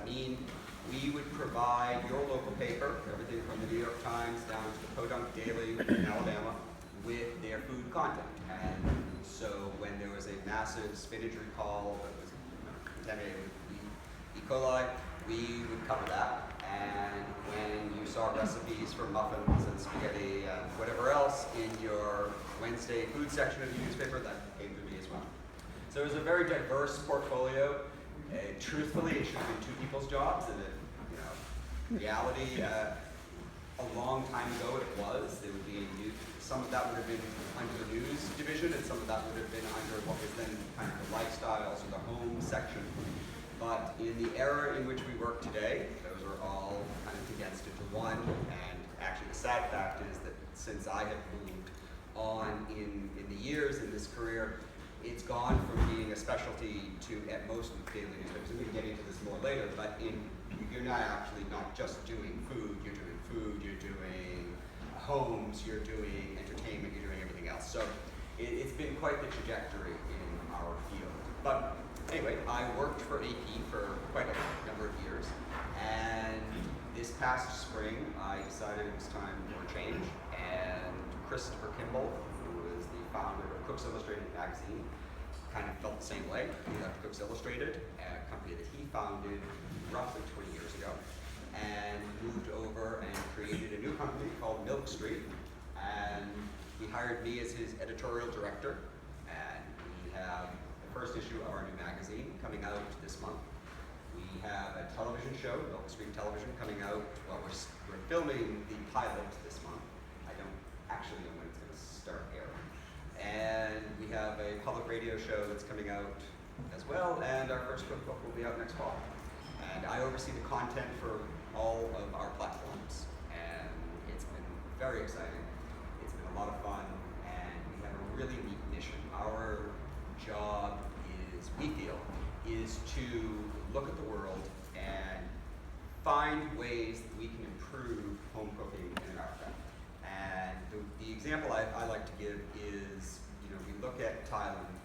mean we would provide your local paper, everything from the New York Times down to the Podunk Daily in Alabama, with their food content. And so when there was a massive spinach recall that was contaminated with E. coli, we would cover that. And when you saw recipes for muffins and spaghetti and whatever else in your Wednesday food section of the newspaper, that came to me as well. So it was a very diverse portfolio. Truthfully, it should have been two people's jobs, and reality, a long time ago it was. There would be some of that would have been under the news division, and some of that would have been under what was then kind of the lifestyles or the home section. But in the era in which we work today, those are all kind of condensed into one. And actually, the sad fact is that since I have moved on in the years in this career, it's gone from being a specialty to, at most, daily newspapers. And we can get into this more later, but you're not actually not just doing food, you're doing homes, you're doing entertainment, you're doing everything else. So it's been quite the trajectory in our field. But anyway, I worked for AP for quite a number of years, and this past spring I decided it was time for a change, and Christopher Kimball, who is the founder of Cooks Illustrated magazine, kind of felt the same way. He left Cooks Illustrated, a company that he founded roughly 20 years ago, and moved over and created a new company called Milk Street. And he hired me as his editorial director, and we have the first issue of our new magazine coming out this month. We have a television show, Milk Street Television, coming out. Well, we're filming the pilot this month. I don't actually know when it's going to start airing. And we have a public radio show that's coming out as well, and our first cookbook will be out next fall. And I oversee the content for all of our platforms, and it's been very exciting. It's been a lot of fun, and we have a really neat mission. Our job is, we feel, is to look at the world and find ways that we can improve home cooking in America. And the example I like to give is, we look at Thailand,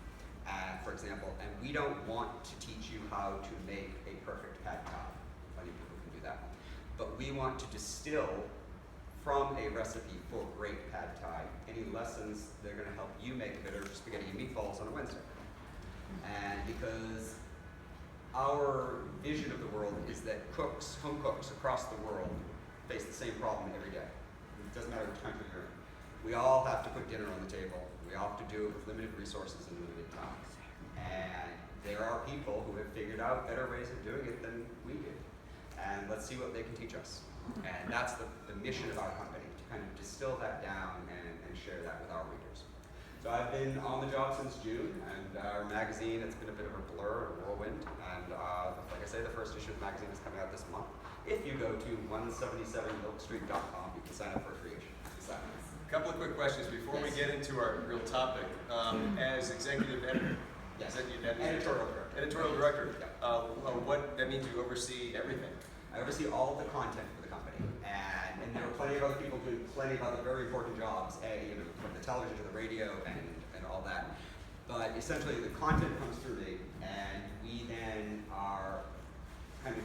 for example, and we don't want to teach you how to make a perfect pad thai. Plenty of people can do that. But we want to distill from a recipe for great pad thai any lessons that are going to help you make better spaghetti and meatballs on a Wednesday. And because our vision of the world is that home cooks across the world face the same problem every day. It doesn't matter which country you're in. We all have to put dinner on the table. We all have to do it with limited resources and limited time. And there are people who have figured out better ways of doing it than we did. And let's see what they can teach us. And that's the mission of our company, to kind of distill that down and share that with our readers. So I've been on the job since June, and our magazine, it's been a bit of a blur, a whirlwind. And like I say, the first issue of the magazine is coming out this month. If you go to 177milkstreet.com, you can sign up for a free issue. A couple of quick questions before we get into our real topic. As executive editor, editorial director, what that means, you oversee everything. I oversee all the content for the company, and there are plenty of other people doing plenty of other very important jobs, from the television to the radio and all that. But essentially, the content comes through me, and we then are kind of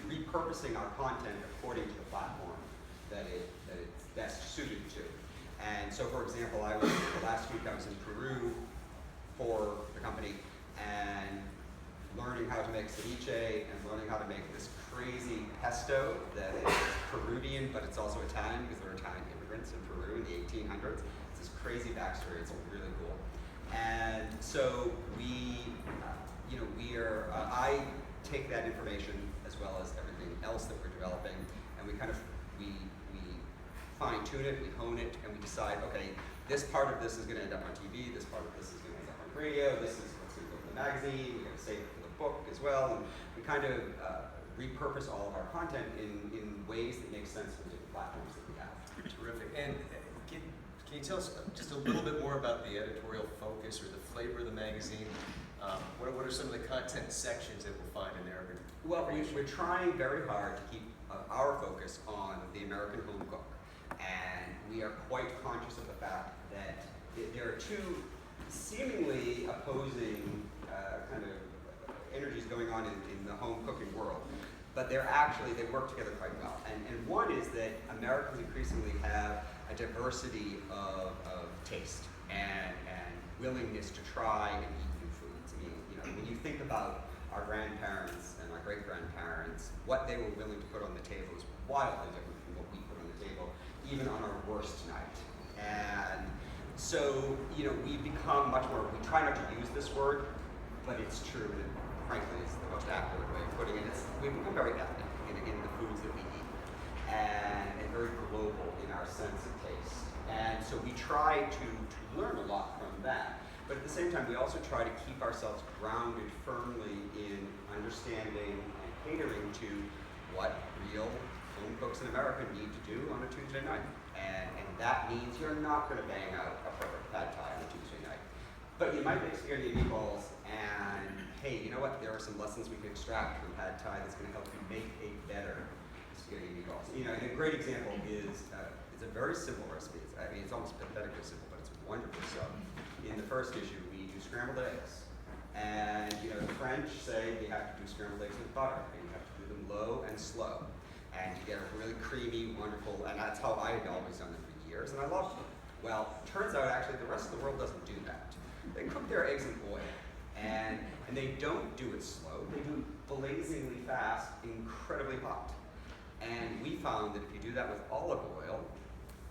repurposing our content according to the platform that it's best suited to. And so, for example, last week I was in Peru for the company, and learning how to make ceviche and learning how to make this crazy pesto that is Peruvian, but it's also Italian because there were Italian immigrants in Peru in the 1800s. It's this crazy backstory. It's really cool. And so I take that information as well as everything else that we're developing, and we fine tune it, we hone it, and we decide, okay, this part of this is going to end up on TV, this part of this is going to end up on radio, this is what's going to go in the magazine, we're going to save it for the book as well, and we kind of repurpose all of our content in ways that make sense for the different platforms that we have. Terrific. And can you tell us just a little bit more about the editorial focus or the flavor of the magazine? What are some of the content sections that we'll find in there? Well, we're trying very hard to keep our focus on the American home cook. And we are quite conscious of the fact that there are two seemingly opposing kind of energies going on in the home cooking world. but they work together quite well. And one is that Americans increasingly have a diversity of taste and willingness to try and eat new foods. I mean, when you think about our grandparents and our great-grandparents, what they were willing to put on the table is wildly different from what we put on the table, even on our worst night. And so, we become much more, we try not to use this word, but it's true, and it, frankly, it's the most accurate way of putting it. We become very ethnic in the foods that we eat, and very global in our sense of taste. And so we try to learn a lot from that. But at the same time, we also try to keep ourselves grounded firmly in understanding and catering to what real home cooks in America need to do on a Tuesday night. And that means you're not going to bang out a perfect pad thai on a Tuesday night. But you might make spaghetti and meatballs, and hey, you know what? There are some lessons we can extract from pad thai that's going to help you make a better spaghetti and meatballs. And a great example is it's a very simple recipe. It's almost pathetically simple, but it's wonderfully so. In the first issue, we do scrambled eggs. And the French say you have to do scrambled eggs with butter, and you have to do them low and slow. And you get a really creamy, wonderful, and that's how I had always done it for years, and I loved it. Well, turns out actually the rest of the world doesn't do that. They cook their eggs in oil, and they don't do it slow. They do it blazingly fast, incredibly hot. And we found that if you do that with olive oil,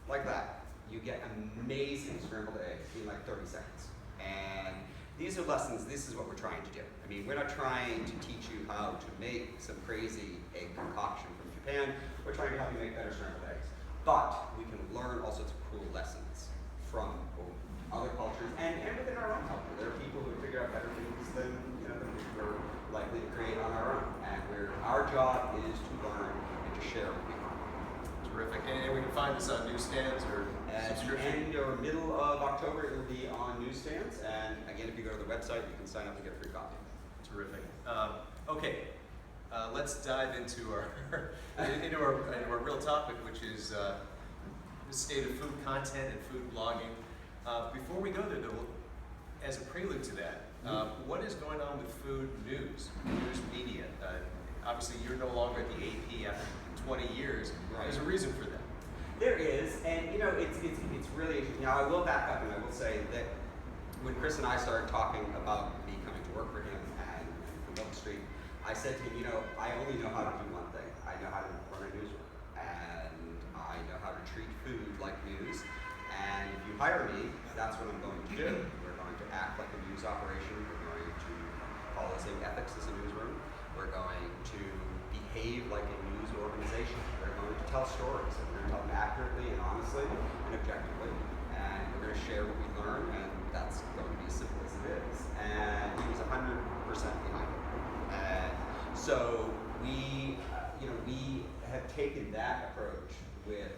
like that, you get amazing scrambled eggs in like 30 seconds. And these are lessons, this is what we're trying to do. I mean, we're not trying to teach you how to make some crazy egg concoction from Japan. We're trying to help you make better scrambled eggs. But we can learn all sorts of cool lessons from other cultures and within our own culture. There are people who figure out better things than we're likely to create on our own. And our job is to learn and to share what we learn. Terrific. And we can find this on newsstands or at the end or middle of October, it will be on newsstands. And again, if you go to the website, you can sign up and get a free copy. Terrific. Okay, let's dive into our real topic, which is the state of food content and food blogging. Before we go there, though, as a prelude to that, what is going on with food news media? Obviously, you're no longer at the AP after 20 years. Right. There's a reason for that. There is, and it's really interesting. Now, I will back up and I will say that when Chris and I started talking about me coming to work for him and from Milk Street, I said to him, I only know how to do one thing. I know how to run a newsroom, and I know how to treat food like news. And if you hire me, that's what I'm going to do. We're going to act like a news operation. We're going to follow the same ethics as a newsroom. We're going to behave like a news organization. We're going to tell stories, and we're going to tell them accurately and honestly and objectively. And we're going to share what we learn, and that's going to be as simple as it is. And he was 100% behind it. And so we have taken that approach with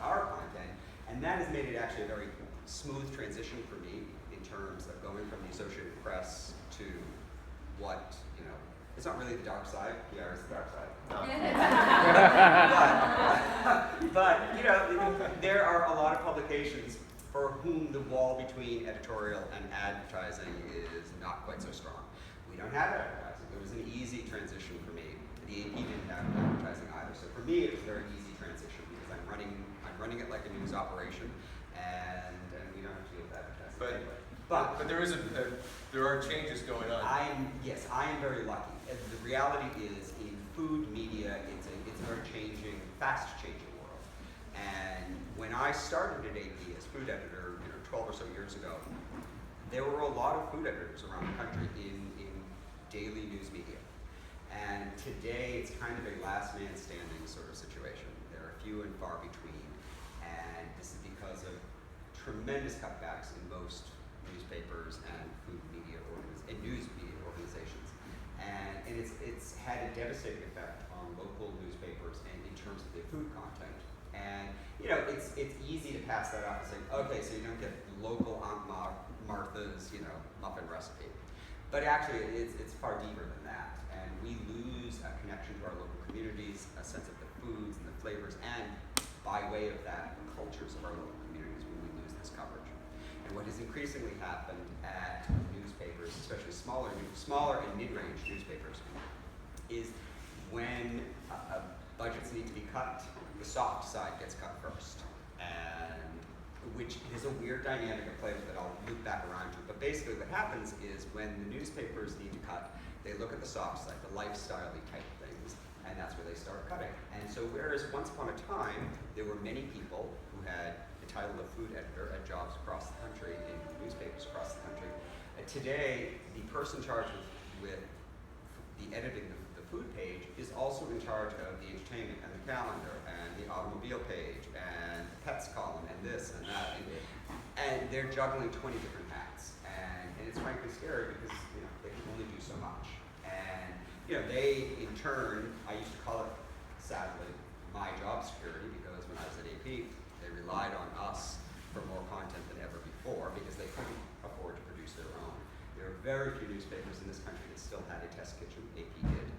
our content, and that has made it actually a very smooth transition for me in terms of going from the Associated Press to what, it's not really the dark side. Yeah, it's the dark side. But there are a lot of publications for whom the wall between editorial and advertising is not quite so strong. We don't have advertising. It was an easy transition for me. The AP didn't have advertising either. So for me, it was a very easy transition because I'm running it like a news operation, and we don't have to deal with advertising anyway. But there are changes going on. I am very lucky. The reality is, in food media, it's a very fast-changing world. And when I started at AP as food editor, 12 or so years ago, there were a lot of food editors around the country in daily news media. And today, it's kind of a last man standing sort of situation. There are few and far between, and this is because of tremendous cutbacks in most newspapers and food media and news media organizations. And it's had a devastating effect on local newspapers and in terms of their food content. And it's easy to pass that off and say, okay, so you don't get local Aunt Martha's muffin recipe. But actually, it's far deeper than that. And we lose a connection to our local communities, a sense of the foods and the flavors, and by way of that, the cultures of our local communities when we lose this coverage. And what has increasingly happened at newspapers, especially smaller and mid-range newspapers, budgets need to be cut, the soft side gets cut first. And which is a weird dynamic at play that I'll loop back around to. But basically what happens is when the newspapers need to cut, they look at the soft side, the lifestyle-y type things, and that's where they start cutting. And so whereas once upon a time, there were many people who had the title of food editor at jobs across the country, in newspapers across the country, today the person charged with the editing of the food page is also in charge of the entertainment and the calendar and the automobile page and the pets column and this and that. And they're juggling 20 different hats. And it's frankly scary because they can only do so much. And they, in turn, I used to call it, sadly, my job security, because when I was at AP, they relied on us for more content than ever before because they couldn't afford to produce their own. There are very few newspapers in this country that still had a test kitchen. AP did.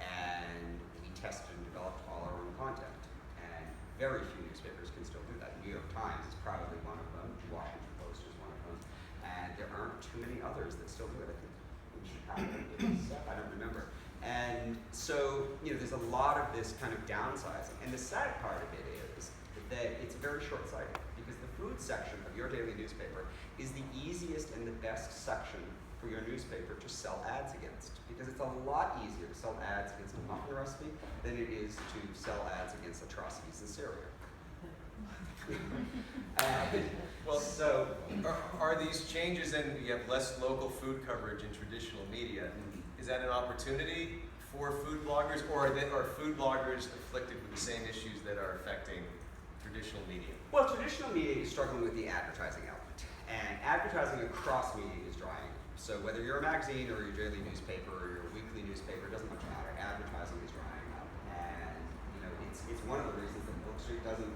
And we tested and developed all our own content. And very few newspapers can still do that. New York Times is probably one of them. Washington Post is one of them. And there aren't too many others that still do it. I think in Chicago, I don't remember. And so, there's a lot of this kind of downsizing. And the sad part of it is that it's very short-sighted because the food section of your daily newspaper is the easiest and the best section for your newspaper to sell ads against, because it's a lot easier to sell ads against a muffin recipe than it is to sell ads against atrocities in Syria. Well, so are these changes, and you have less local food coverage in traditional media? Is that an opportunity for food bloggers, or are food bloggers afflicted with the same issues that are affecting traditional media? Well, traditional media is struggling with the advertising element, and advertising across media is drying. So whether you're a magazine or your daily newspaper or your weekly newspaper, it doesn't much matter. Advertising is drying up, and it's one of the reasons that Book Street doesn't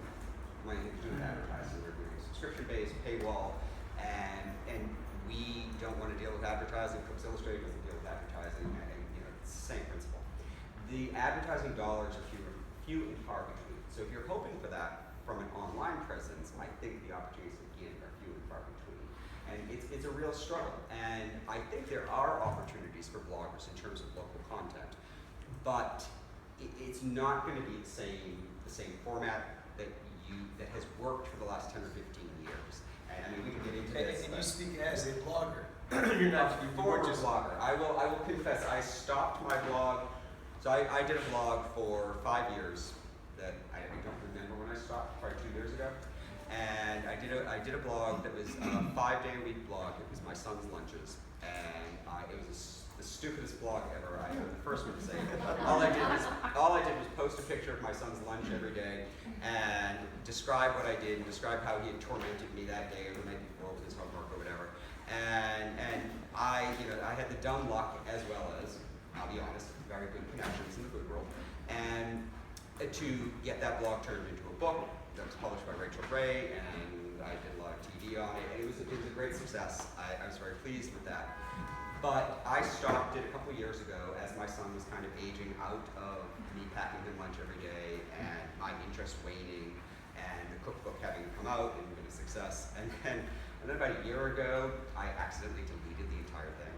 want anything to do with advertising. We're doing a subscription-based paywall, and we don't want to deal with advertising. Books Illustrated doesn't deal with advertising, and it's the same principle. The advertising dollars are few and far between. So if you're hoping for that from an online presence, I think the opportunities again are few and far between. And it's a real struggle. And I think there are opportunities for bloggers in terms of local content, but it's not going to be the same format that has worked for the last 10 or 15 years. And I mean, we can get into this. And you speak as a blogger. You're not a former blogger. I will confess, I stopped my blog. So I did a blog for 5 years that I don't remember when I stopped, probably 2 years ago. And I did a blog that was a 5-day-a-week blog. It was my son's lunches, and it was the stupidest blog ever. I'm the first one to say it. All I did was post a picture of my son's lunch every day and describe what I did, and describe how he had tormented me that day or the night before with his homework or whatever. And I had the dumb luck, as well as, I'll be honest, very good connections in the food world, and to get that blog turned into a book that was published by Rachel Ray, and I did a lot of TV on it, and it was a great success. I was very pleased with that. But I stopped it a couple of years ago as my son was kind of aging out of me packing him lunch every day, and my interest waning, and the cookbook having come out and been a success. And then about a year ago, I accidentally deleted the entire thing.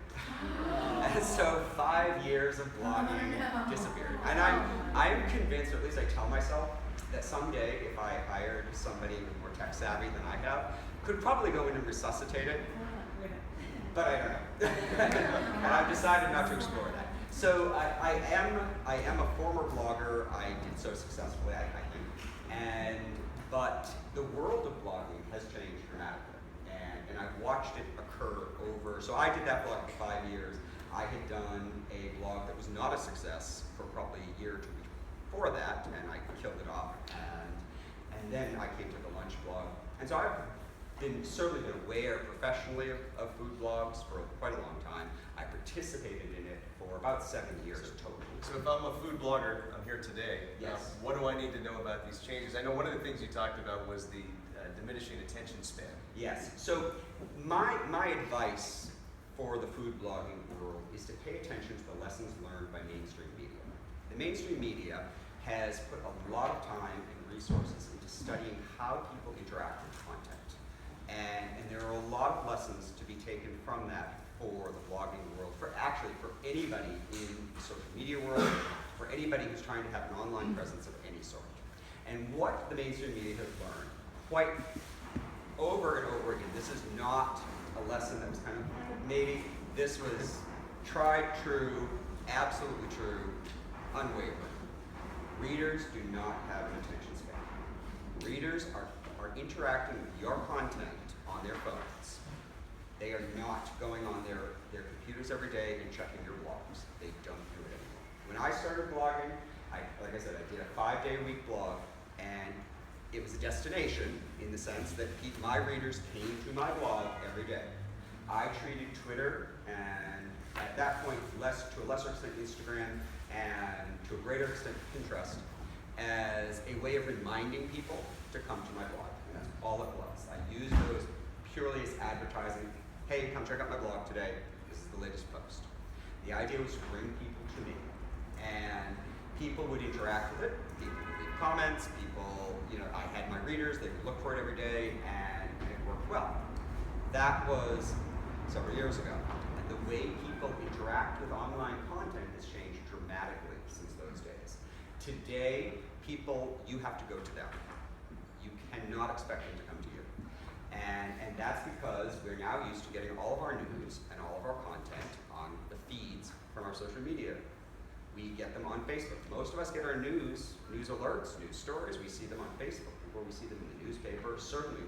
And so 5 years of blogging disappeared. And I'm convinced, or at least I tell myself, that someday, if I hired somebody with more tech savvy than I have, could probably go in and resuscitate it. But I don't know. And I've decided not to explore that. So I am a former blogger. I did so successfully, I think. But the world of blogging has changed dramatically. And I've watched it occur over. So I did that blog for 5 years. I had done a blog that was not a success for probably a year or two before that, and I killed it off. And then I came to the lunch blog. And so I've certainly been aware professionally of food blogs for quite a long time. I participated in it for about 7 years total. So if I'm a food blogger, I'm here today. Yes. What do I need to know about these changes? I know one of the things you talked about was the diminishing attention span. Yes. So my advice for the food blogging world is to pay attention to the lessons learned by mainstream media. The mainstream media has put a lot of time and resources into studying how people interact with content. And there are a lot of lessons to be taken from that for the blogging world, for anybody in the social media world, for anybody who's trying to have an online presence of any sort. And what the mainstream media has learned quite over and over again, this is not a lesson that was kind of maybe, this was tried, true, absolutely true, unwavering. Readers do not have an attention span. Readers are interacting with your content on their phones. They are not going on their computers every day and checking your blogs. They don't do it anymore. When I started blogging, like I said, I did a 5-day-a-week blog, and it was a destination in the sense that my readers came to my blog every day. I treated Twitter, and at that point, to a lesser extent Instagram, and to a greater extent Pinterest, as a way of reminding people to come to my blog. And that's all it was. I used those purely as advertising. Hey, come check out my blog today. This is the latest post. The idea was to bring people to me. And people would interact with it. People would leave comments. People, I had my readers. They would look for it every day, and it worked well. That was several years ago. And the way people interact with online content has changed dramatically since those days. Today, you have to go to them. You cannot expect them to come to you. And that's because we're now used to getting all of our news and all of our content on the feeds from our social media. We get them on Facebook. Most of us get our news alerts, news stories. We see them on Facebook before we see them in the newspaper. Certainly,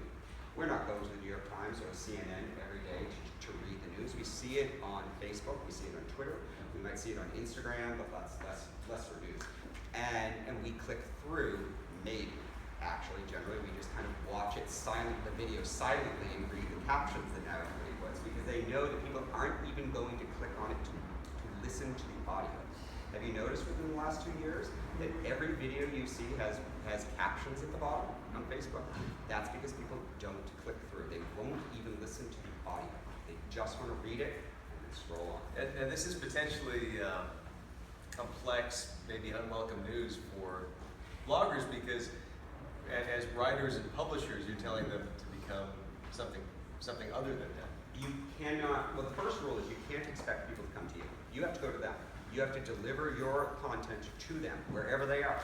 we're not going to the New York Times or CNN every day to read the news. We see it on Facebook. We see it on Twitter. We might see it on Instagram, but that's less for news. And we click through, maybe. Actually, generally, we just kind of watch it the video silently and read the captions that now everybody puts, because they know that people aren't even going to click on it to listen to the audio. Have you noticed within the last 2 years that every video you see has captions at the bottom on Facebook? That's because people don't click through. They won't even listen to the audio. They just want to read it and then scroll on. And this is potentially complex, maybe unwelcome news for bloggers, because as writers and publishers, you're telling them to become something other than that. You cannot, well, the first rule is you can't expect people to come to you. You have to go to them. You have to deliver your content to them, wherever they are.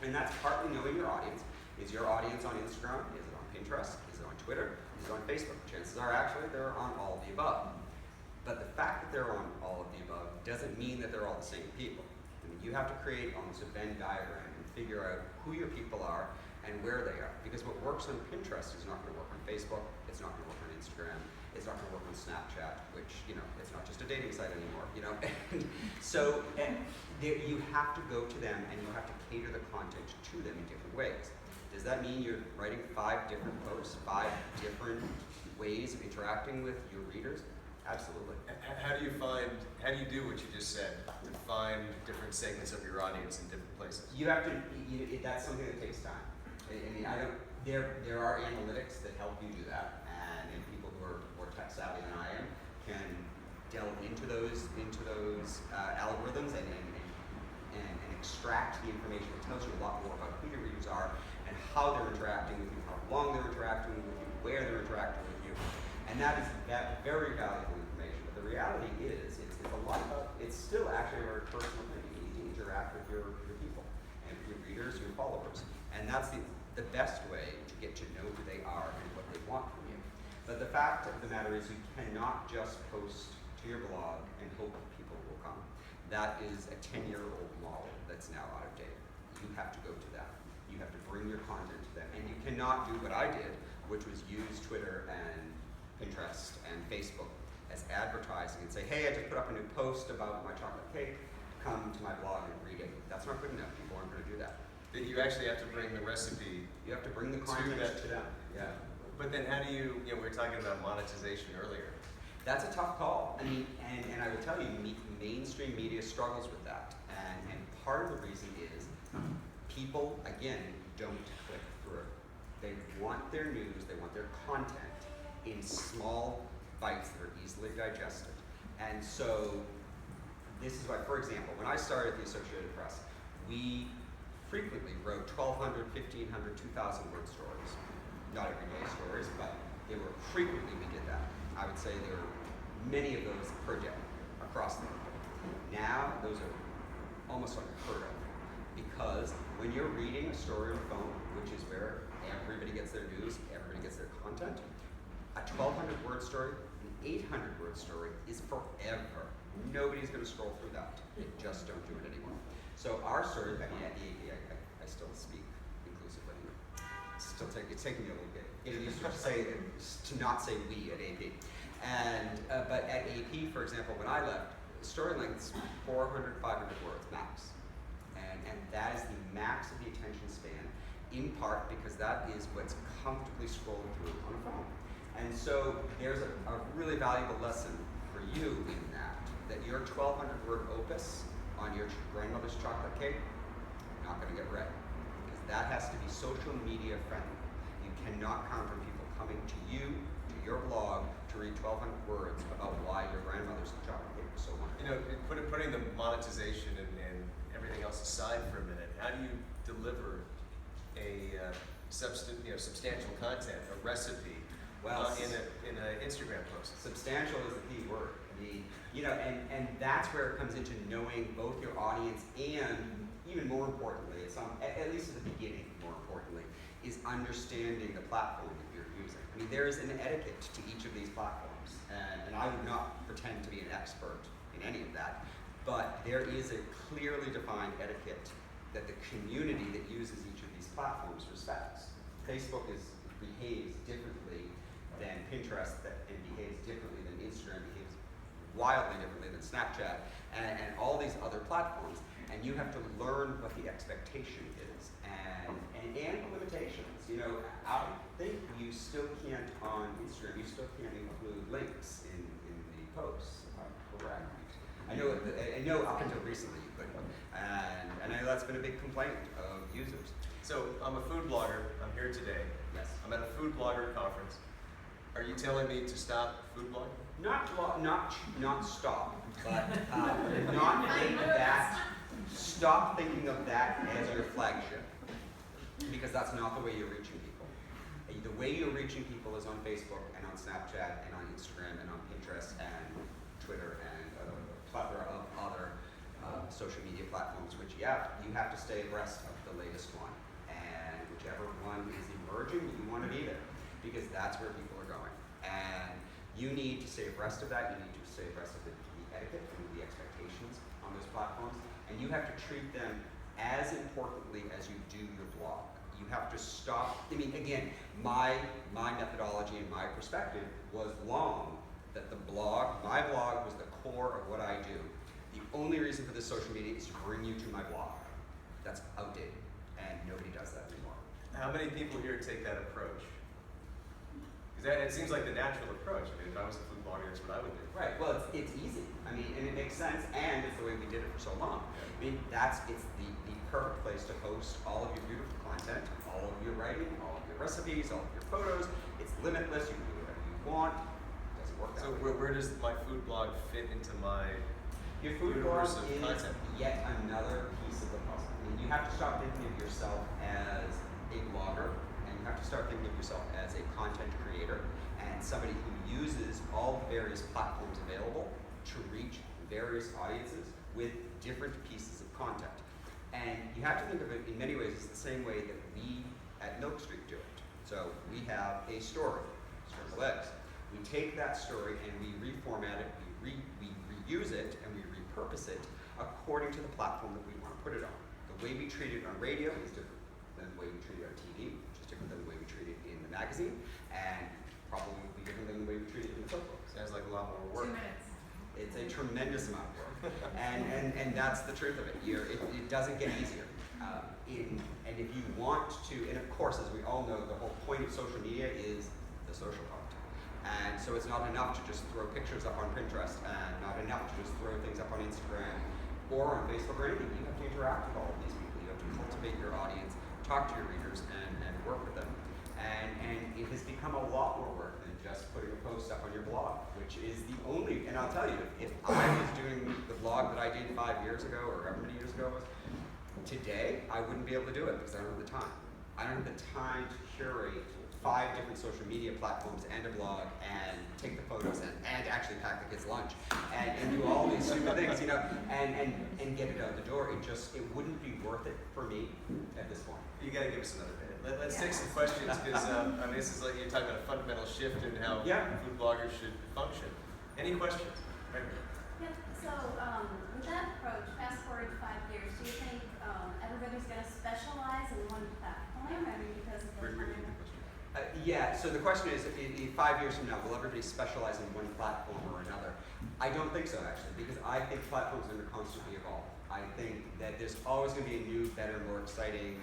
And that's partly knowing your audience. Is your audience on Instagram? Is it on Pinterest? Is it on Twitter? Is it on Facebook? Chances are actually they're on all of the above. But the fact that they're on all of the above doesn't mean that they're all the same people. I mean, you have to create almost a Venn diagram and figure out who your people are and where they are. Because what works on Pinterest is not going to work on Facebook. It's not going to work on Instagram. It's not going to work on Snapchat, which, it's not just a dating site anymore, And so you have to go to them, and you have to cater the content to them in different ways. Does that mean you're writing 5 different posts, 5 different ways of interacting with your readers? Absolutely. How do you do what you just said, to find different segments of your audience in different places? You have to, that's something that takes time. There are analytics that help you do that, and people who are more tech savvy than I am can delve into those algorithms and extract the information that tells you a lot more about who your readers are and how they're interacting with you, how long they're interacting with you, where they're interacting with you, and that is very valuable information. But the reality is, it's a lot of, it's still actually a very personal thing. You need to interact with your people and your readers, your followers, and that's the best way to get to know who they are and what they want from you. But the fact of the matter is, you cannot just post to your blog and hope people will come. That is a 10-year-old model that's now out of date. You have to go to them. You have to bring your content to them. And you cannot do what I did, which was use Twitter and Pinterest and Facebook as advertising and say, hey, I just put up a new post about my chocolate cake. Come to my blog and read it. That's not good enough. People aren't going to do that. You actually have to bring the recipe. You have to bring the content to them. Yeah. But then how do you we were talking about monetization earlier. That's a tough call. I mean, and I would tell you, mainstream media struggles with that. And part of the reason is people, again, don't click through. They want their news, they want their content in small bites that are easily digested. And so this is why, for example, when I started at the Associated Press, we frequently wrote 1,200, 1,500, 2,000 word stories. Not everyday stories, but frequently we did that. I would say there were many of those per day across the country. Now, those are almost unheard of. because when you're reading a story on the phone, which is where everybody gets their news, everybody gets their content, a 1,200 word story, an 800 word story is forever. Nobody's going to scroll through that. They just don't do it anymore. So our story, I mean, at the AP, I still speak inclusively. It's taking me a little bit. It used to not say we at AP. And, but at AP, for example, when I left, story length is 400, 500 words max. And that is the max of the attention span, in part because that is what's comfortably scrolling through on a phone. And so there's a really valuable lesson for you in that your 1,200 word opus on your grandmother's chocolate cake, not going to get read. Because that has to be social media friendly. You cannot count on people coming to you, to your blog, to read 1,200 words about why your grandmother's chocolate cake was so wonderful. You know, putting the monetization and everything else aside for a minute, how do you deliver a substantial content, a recipe, in an Instagram post? Substantial is the key word. I mean, you know, and that's where it comes into knowing both your audience and, even more importantly, at least at the beginning, more importantly, is understanding the platform that you're using. I mean, there is an etiquette to each of these platforms, and I would not pretend to be an expert in any of that, but there is a clearly defined etiquette that the community that uses each of these platforms respects. Facebook behaves differently than Pinterest and behaves differently than Instagram, behaves wildly differently than Snapchat, and all these other platforms. And you have to learn what the expectation is and the limitations. You know, I think you still can't on Instagram, you still can't include links in the posts, if I'm correct. I know up until recently you couldn't, and I know that's been a big complaint of users. So I'm a food blogger, I'm here today. Yes. I'm at a food blogger conference. Are you telling me to stop food blogging? Not stop, but not make that. Stop thinking of that as your flagship, because that's not the way you're reaching people. The way you're reaching people is on Facebook and on Snapchat and on Instagram and on Pinterest and Twitter and a plethora of other social media platforms, which you have to stay abreast of the latest one, and whichever one is emerging, you want to be there, because that's where people are going. And you need to stay abreast of that. You need to stay abreast of the etiquette and the expectations on those platforms. And you have to treat them as importantly as you do your blog. You have to stop. I mean, again, my methodology and my perspective was long that my blog was the core of what I do. The only reason for this social media is to bring you to my blog. That's outdated, and nobody does that anymore. How many people here take that approach? Because it seems like the natural approach. I mean, if I was a food blogger, that's what I would do. Right. Well, it's easy. I mean, and it makes sense, and it's the way we did it for so long. I mean, it's the perfect place to host all of your beautiful content, all of your writing, all of your recipes, all of your photos. It's limitless. You can do whatever you want. It doesn't work that way. So where does my food blog fit into my your food blog universe of is content? Yet another piece of the puzzle. I mean, you have to stop thinking of yourself as a blogger, and you have to start thinking of yourself as a content creator and somebody who uses all the various platforms available to reach various audiences with different pieces of content. And you have to think of it in many ways as the same way that we at Milk Street do it. So we have a story, scrambled eggs. We take that story and we reformat it, we reuse it, and we repurpose it according to the platform that we want to put it on. The way we treat it on radio is different than the way we treat it on TV, which is different than the way we treat it in the magazine, and probably will be different than the way we treat it in the cookbook. Sounds like a lot more work. 2 minutes. It's a tremendous amount of work, and that's the truth of it. It doesn't get easier. And if you want to, and of course, as we all know, the whole point of social media is the social part. And so it's not enough to just throw pictures up on Pinterest, and not enough to just throw things up on Instagram or on Facebook or anything. You have to interact with all of these people. You have to cultivate your audience, talk to your readers, and work with them. And it has become a lot more work than just putting a post up on your blog, which is the only, and I'll tell you, if I was doing the blog that I did 5 years ago, or however many years ago it was, today I wouldn't be able to do it because I don't have the time. I don't have the time to curate 5 different social media platforms and a blog and take the photos and actually pack the kids' lunch and do all these stupid things, you know, and get it out the door. It wouldn't be worth it for me at this point. You got to give us another minute. Let's take some questions because I mean, this is like you're talking about a fundamental shift in how food bloggers should function. Any questions? Right. Yeah. So with that approach, fast forward 5 years, do you think everybody's going to specialize in one platform? I mean, because of the time. Yeah, so the question is, in 5 years from now, will everybody specialize in one platform or another? I don't think so, actually, because I think platforms are going to constantly evolve. I think that there's always going to be a new, better, more exciting,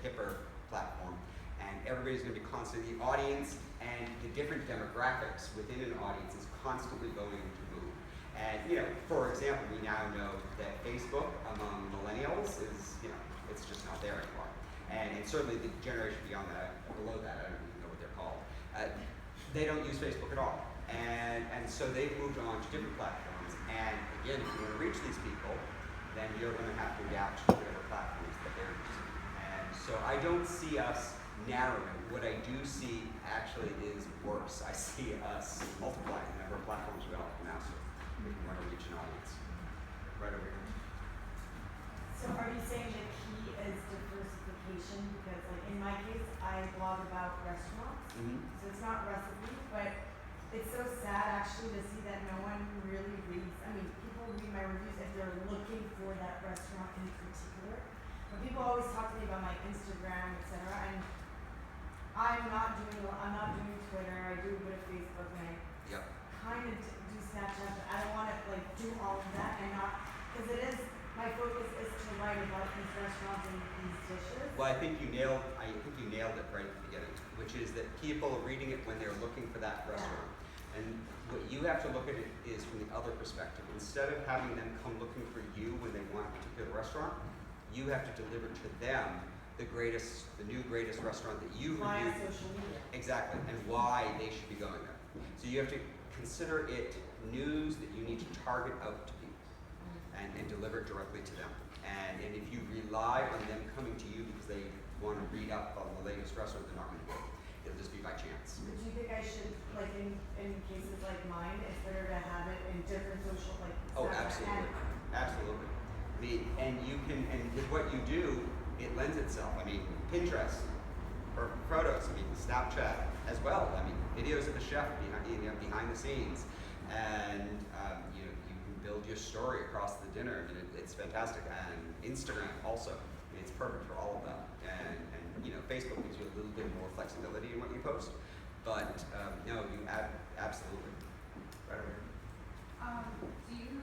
hipper platform, and everybody's going to be constantly, the audience and the different demographics within an audience is constantly going to move. And, you know, for example, we now know that Facebook among millennials is, you know, it's just not there anymore. And certainly the generation beyond that, below that, I don't even know what they're called, they don't use Facebook at all. And so they've moved on to different platforms. And again, if you want to reach these people, then you're going to have to adapt to whatever platforms that they're using. And so I don't see us narrowing. What I do see actually is worse. I see us multiplying the number of platforms we all have to master if we want to reach an audience. Right over here. So are you saying the key is diversification? Because like in my case, I blog about restaurants, so it's not recipes, but it's so sad actually to see that no one really reads. I mean, people read my reviews if they're looking for that restaurant in particular. But people always talk to me about my Instagram, etc. And I'm not doing Twitter. I do a bit of Facebook, and I kind of do Snapchat. But I don't want to like do all of that and not because it is. My focus is to write about these restaurants and these dishes. Well, I think you nailed it right at the beginning, which is that people are reading it when they're looking for that restaurant. And what you have to look at it is from the other perspective. Instead of having them come looking for you when they want a particular restaurant, you have to deliver to them the new greatest restaurant that you via reviewed. social media. Exactly, and why they should be going there. So you have to consider it news that you need to target out to people and deliver it directly to them. And if you rely on them coming to you because they want to read up on the latest restaurant, they're not going to do it. It'll just be by chance. But do you think I should, like in cases like mine, it's better to have it in different social, like Oh, Snapchat absolutely, absolutely. I mean, and with what you do, it lends itself. I mean, Pinterest for photos. I mean, Snapchat as well. I mean, videos of the chef behind the scenes, and you can build your story across the dinner. I mean, it's fantastic. And Instagram also. I mean, it's perfect for all of that. And Facebook gives you a little bit more flexibility in what you post. But no, you absolutely. Right over here. Do you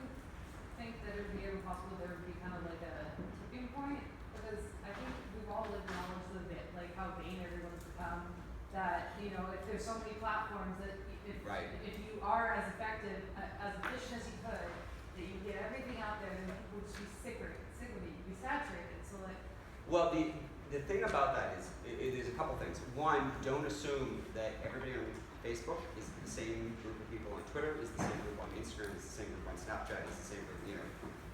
think that it would be ever possible there would be kind of like a tipping point? Because I think we've all lived knowledge of it, like how vain everyone's become. That if there's so many platforms that if you are as effective, as efficient as you could, that you get everything out there, then people would just be sick of it, you'd be saturated. So like. Well, the thing about that is, it is a couple things. One, don't assume that everybody on Facebook is the same group of people on Twitter, is the same group on Instagram, is the same group on Snapchat, is the same group,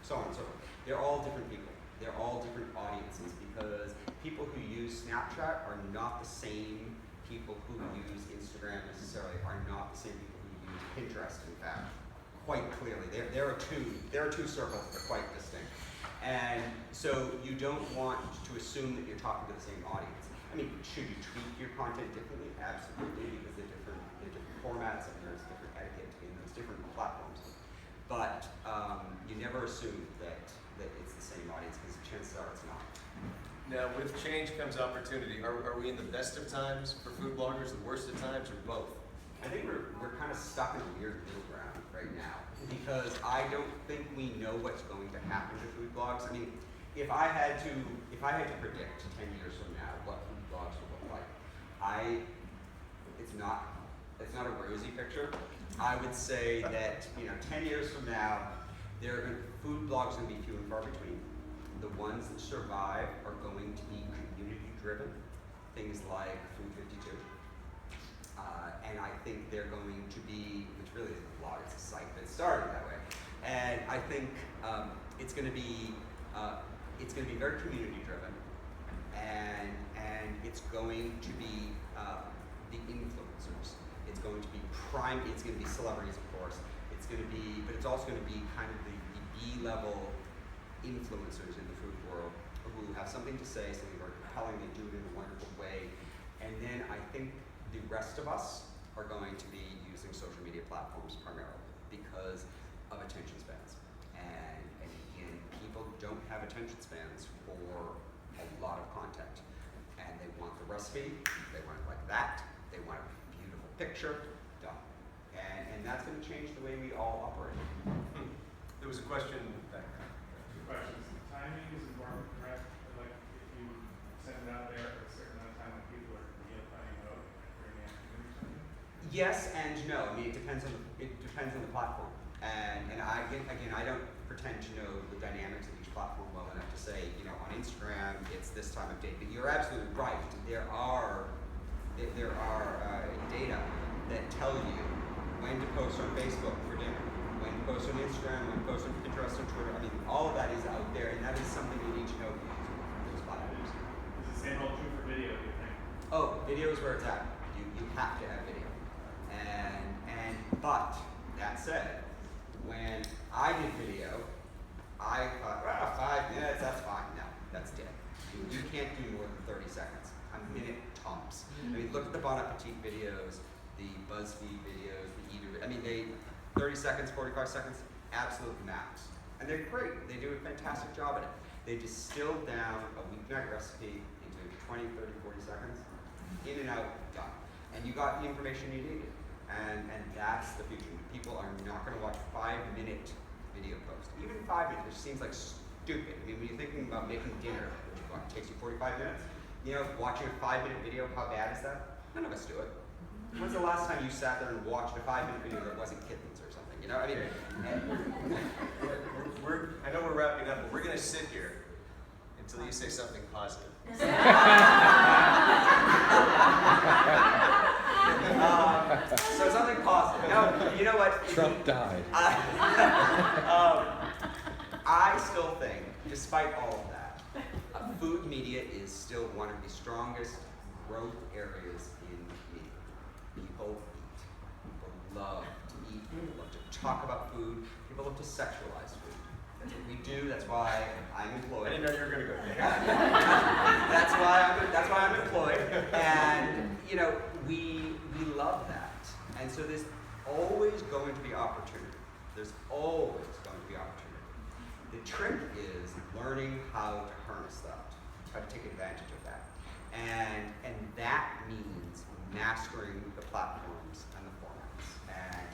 so on and so forth. They're all different people. They're all different audiences because people who use Snapchat are not the same people who use Instagram necessarily, are not the same people who use Pinterest, in fact, quite clearly. There are two circles that are quite distinct. And so you don't want to assume that you're talking to the same audience. I mean, should you tweak your content differently? Absolutely, because they're different formats and there's different etiquette in those different platforms. But you never assume that it's the same audience because chances are it's not. Now, with change comes opportunity. Are we in the best of times for food bloggers, the worst of times, or both? I think we're kind of stuck in a weird middle ground right now because I don't think we know what's going to happen to food blogs. I mean, if I had to predict 10 years from now what food blogs will look like, it's not a rosy picture. I would say that 10 years from now, food blogs are going to be few and far between. The ones that survive are going to be community driven, things like Food 52. And I think they're going to be, which really isn't a blog, it's a site, but it started that way. And I think it's going to be very community driven, and it's going to be the influencers. It's going to be it's going to be celebrities, of course. It's going to be, but it's also going to be kind of the B-level influencers in the food world who have something to say, something very compelling, they do it in a wonderful way. And then I think the rest of us are going to be using social media platforms primarily because of attention spans. And again, people don't have attention spans for a lot of content. And they want the recipe, they want it like that, they want a beautiful picture, done. And that's going to change the way we all operate. There was a question back there. Two questions. Timing is important, correct? Like if you send it out there at a certain amount of time when people are planning out during the afternoon or something? Yes and no. I mean, it depends on the platform. And I don't pretend to know the dynamics of each platform well enough to say, you know, on Instagram it's this time of day. But you're absolutely right. There are data that tell you when to post on Facebook for dinner, when to post on Instagram, when to post on Pinterest, on Twitter. I mean, all of that is out there, and that is something you need to know using those platforms. Is the same hold true for video, do you think? Oh, video is where it's at. You have to have video. But that said, when I did video, I thought, well, 5 minutes, that's fine. No, that's dead. You can't do more than 30 seconds. A minute tops. I mean, look at the Bon Appetit videos, the BuzzFeed videos, the Eater. I mean, 30 seconds, 45 seconds, absolute max. And they're great. They do a fantastic job at it. They distill down a weeknight recipe into 20, 30, 40 seconds, in and out, done. And you got the information you needed. And that's the future. People are not going to watch 5-minute video posts. Even 5 minutes, which seems like stupid. I mean, when you're thinking about making dinner, which takes you 45 minutes, you know, watching a 5-minute video, how bad is that? None of us do it. When's the last time you sat there and watched a 5-minute video that wasn't kittens or something? You know, I mean, I know we're wrapping up, but we're going to sit here until you say something positive. So something positive. No, you know what? Trump died. I still think, despite all of that, food media is still one of the strongest growth areas in media. People eat. People love to eat. People love to talk about food. People love to sexualize food. That's what we do. That's why I'm employed. I didn't know you were going to go there. That's why I'm employed. And you know, we love that. And so there's always going to be opportunity. There's always going to be opportunity. The trick is learning how to harness that, how to take advantage of that. And that means mastering the platforms and the formats. And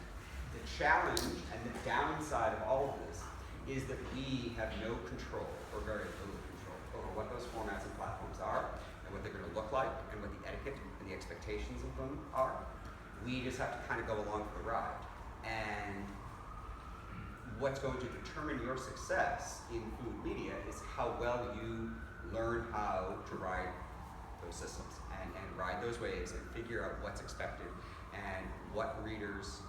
the challenge and the downside of all of this is that we have no control, or very little control, over what those formats and platforms are, and what they're going to look like, and what the etiquette and the expectations of them are. We just have to kind of go along for the ride. And what's going to determine your success in food media is how well you learn how to ride those systems and ride those waves and figure out what's expected and what readers,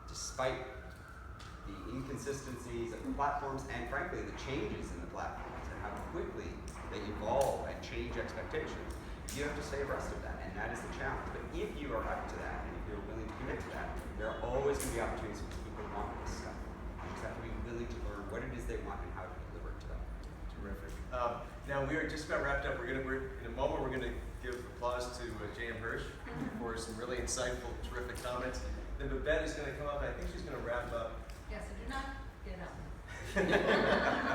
despite the inconsistencies of the platforms and frankly the changes in the platforms and how quickly they evolve and change expectations, you have to stay abreast of that, and that is the challenge. But if you are up to that, and if you're willing to commit to that, there are always going to be opportunities for people who want this stuff. You just have to be willing to learn what it is they want and how to deliver it to them. Terrific. Now we are just about wrapped up. In a moment we're going to give applause to J.M. Hirsch for some really insightful, terrific comments. Then Babette is going to come up, and I think she's going to wrap up. Yes, so do not get up.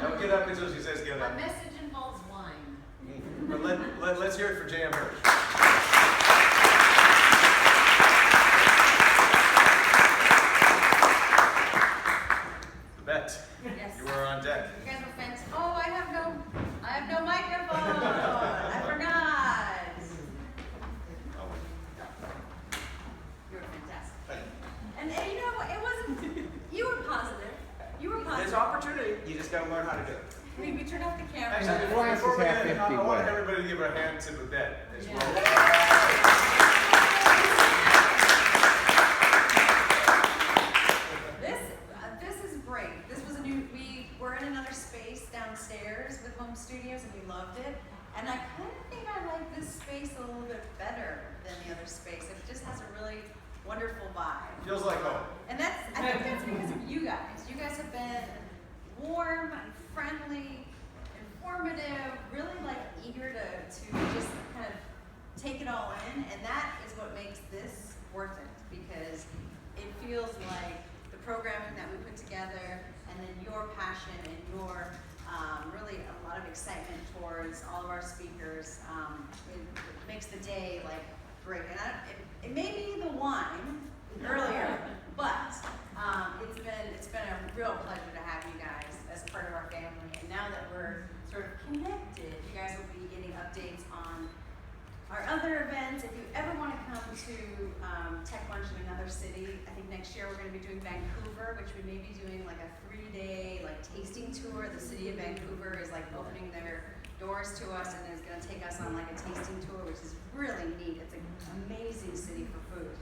Don't get up until she says get up. My message involves wine. But let's hear it for J.M. Hirsch. Babette, Yes. you are on deck. You guys were fancy. Oh, I have no microphone. I forgot. Oh, You were fantastic. Thank you. And you know what? It wasn't. You were positive. You were There's positive. opportunity. You just got to learn how to do it. I mean, we turned off the camera. Actually, glass before is we half end, empty I want way. everybody to give a hand to Babette as Yeah. well. This is great. This was a new. We were in another space downstairs with home studios, and we loved it. And I kind of think I like this space a little bit better than the other space. It just has a really wonderful vibe. Feels like home. And I think that's because of you guys. You guys have been warm and friendly, informative, really like eager to just kind of take it all in. And that is what makes this worth it, because it feels like the programming that we put together and then your passion and your really a lot of excitement towards all of our speakers. It makes the day like great. And it may be the wine earlier, but it's been a real pleasure to have you guys as part of our family. And now that we're sort of connected, you guys will be getting updates on our other events. If you ever want to come to TECHmunch in another city, I think next year we're going to be doing Vancouver, which we may be doing like a 3-day like tasting tour. The city of Vancouver is like opening their doors to us and is going to take us on like a tasting tour, which is really neat. It's an amazing city for food.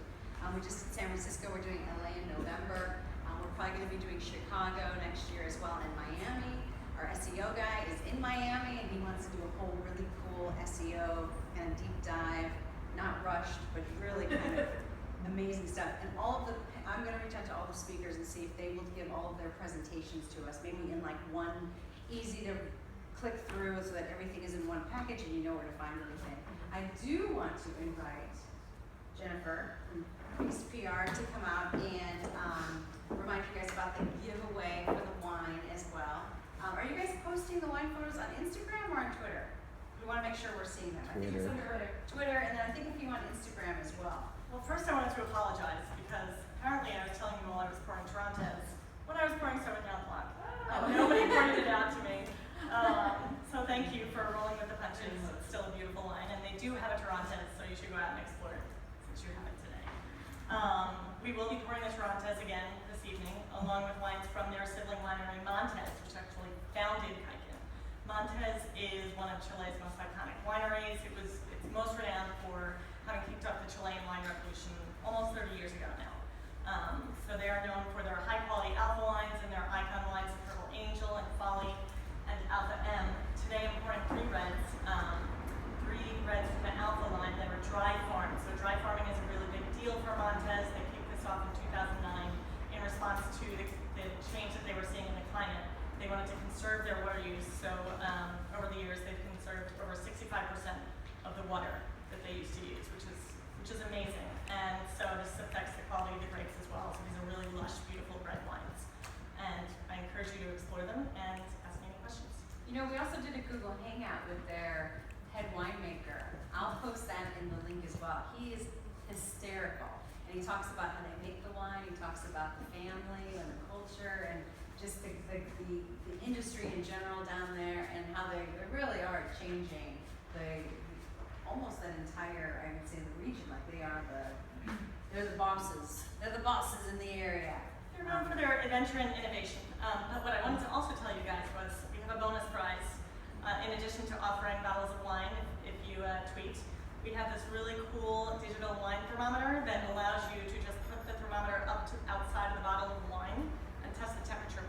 We just did San Francisco. We're doing LA in November. We're probably going to be doing Chicago next year as well, and Miami. Our SEO guy is in Miami, and he wants to do a whole really cool SEO kind of deep dive, not rushed, but really kind of amazing stuff. And I'm going to reach out to all the speakers and see if they will give all of their presentations to us, maybe in like one easy to click through so that everything is in one package and you know where to find everything. I do want to invite Jennifer from Beast PR to come out and remind you guys about the giveaway for the wine as well. Are you guys posting the wine photos on Instagram or on Twitter? We want to make sure we're seeing them. I think it's on Twitter, and then I think a few on Instagram as well. Well, first I wanted to apologize because apparently I was telling you while I was pouring Torontes when I was pouring Sauvignon Blanc. Nobody pointed it out to me. So thank you for rolling with the punches. It's still a beautiful wine, and they do have a Torontes, so you should go out and explore it since you have it today. We will be pouring the Torontes again this evening, along with wines from their sibling winery, Montez, which actually founded Kaiken. Montez is one of Chile's most iconic wineries. It's most renowned for having kicked off the Chilean wine revolution almost 30 years ago now. So they are known for their high-quality alpha wines and their icon wines of Purple Angel and Folly and Alpha M. Today I'm pouring 3 reds from the Alpha line that are dry farmed. So dry farming is a really big deal for Montez. They kicked this off in 2009 in response to the change that they were seeing in the climate. They wanted to conserve their water use, so over the years they've conserved over 65% of the water that they used to use, which is amazing. And so this affects the quality of the grapes as well. So these are really lush, beautiful red wines. And I encourage you to explore them and ask me any questions. You know, we also did a Google Hangout with their head winemaker. I'll post that in the link as well. He is hysterical. And he talks about how they make the wine, he talks about the family and the culture and just the industry in general down there and how they really are changing almost that entire, I would say, the region. Like they're the bosses. They're the bosses in the area. They're known for their adventure and innovation. But what I wanted to also tell you guys was we have a bonus prize. In addition to offering bottles of wine, if you tweet, we have this really cool digital wine thermometer that allows you to just put the thermometer up to outside of the bottle of wine and test the temperature